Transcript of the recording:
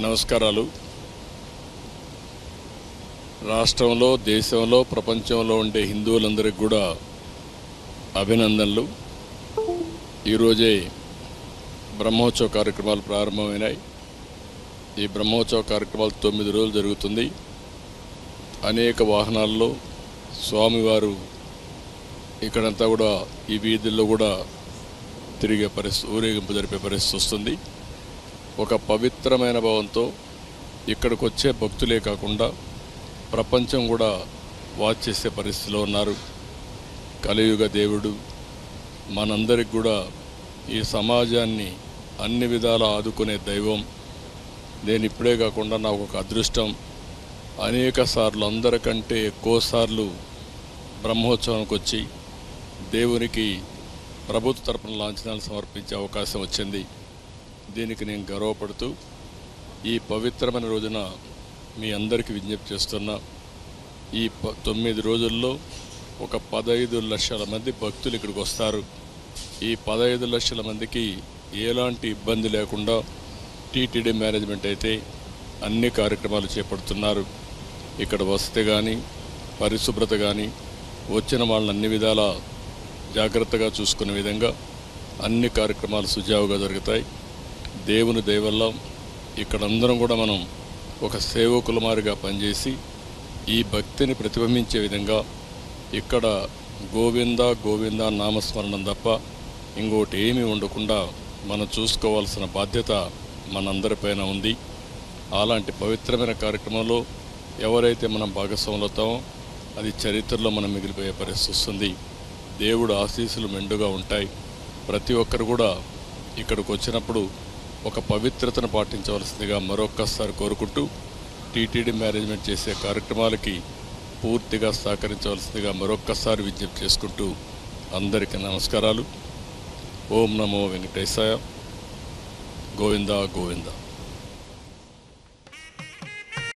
నమస్కారాలు. రాష్ట్రంలో, దేశంలో, ప్రపంచంలో ఉండే హిందువులందరికీ కూడా అభినందనలు. ఈరోజే బ్రహ్మోత్సవ కార్యక్రమాలు ప్రారంభమైనాయి. ఈ బ్రహ్మోత్సవ కార్యక్రమాలు 9 రోజులు జరుగుతుంది. అనేక వాహనాల్లో స్వామివారు ఇక్కడంతా కూడా ఈ వీధుల్లో కూడా తిరిగే పరిస్థితి, ఊరేగింపు జరిపే పరిస్థితి వస్తుంది. ఒక పవిత్రమైన భావంతో ఇక్కడికి వచ్చే భక్తులే కాకుండా ప్రపంచం కూడా వాచ్ చేసే పరిస్థితిలో ఉన్నారు. కలియుగ దేవుడు మనందరికి కూడా ఈ సమాజాన్ని అన్ని విధాల ఆదుకునే దైవం. నేను ఇప్పుడే కాకుండా నాకు ఒక అదృష్టం, అనేక సార్లు, అందరికంటే ఎక్కువ సార్లు బ్రహ్మోత్సవానికి వచ్చి దేవునికి ప్రభుత్వ తరపున లాంఛనాలు సమర్పించే అవకాశం వచ్చింది. దీనికి నేను గర్వపడుతూ ఈ పవిత్రమైన రోజున మీ అందరికీ విజ్ఞప్తి చేస్తున్నా. ఈ 9 రోజుల్లో ఒక 15 లక్షల మంది భక్తులు ఇక్కడికి వస్తారు. ఈ 15 లక్షల మందికి ఎలాంటి ఇబ్బంది లేకుండా టీటీడీ మేనేజ్మెంట్ అయితే అన్ని కార్యక్రమాలు చేపడుతున్నారు. ఇక్కడ వసతి కానీ, పరిశుభ్రత కానీ, వచ్చిన వాళ్ళని అన్ని విధాల జాగ్రత్తగా చూసుకునే విధంగా అన్ని కార్యక్రమాలు సుజావుగా జరుగుతాయి. దేవుని దయ వల్ల ఇక్కడ అందరం కూడా మనం ఒక సేవకుల మారిగా పనిచేసి ఈ భక్తిని ప్రతిబింబించే విధంగా ఇక్కడ గోవింద గోవింద నామస్మరణం తప్ప ఇంకోటి ఏమీ ఉండకుండా మనం చూసుకోవాల్సిన బాధ్యత మనందరిపైన ఉంది. అలాంటి పవిత్రమైన కార్యక్రమంలో ఎవరైతే మనం భాగస్వాములు అవుతామో అది చరిత్రలో మనం మిగిలిపోయే పరిస్థితి వస్తుంది. దేవుడు ఆశీస్సులు మెండుగా ఉంటాయి. ప్రతి ఒక్కరు కూడా ఇక్కడికి వచ్చినప్పుడు ఒక పవిత్రతను పాటించవలసిందిగా మరొక్కసారి కోరుకుంటూ టీటీడీ మేనేజ్మెంట్ చేసే కార్యక్రమాలకి పూర్తిగా సహకరించవలసిందిగా మరొక్కసారి విజ్ఞప్తి చేసుకుంటూ అందరికీ నమస్కారాలు. ఓం నమో వెంకటేశాయ. గోవింద గోవింద.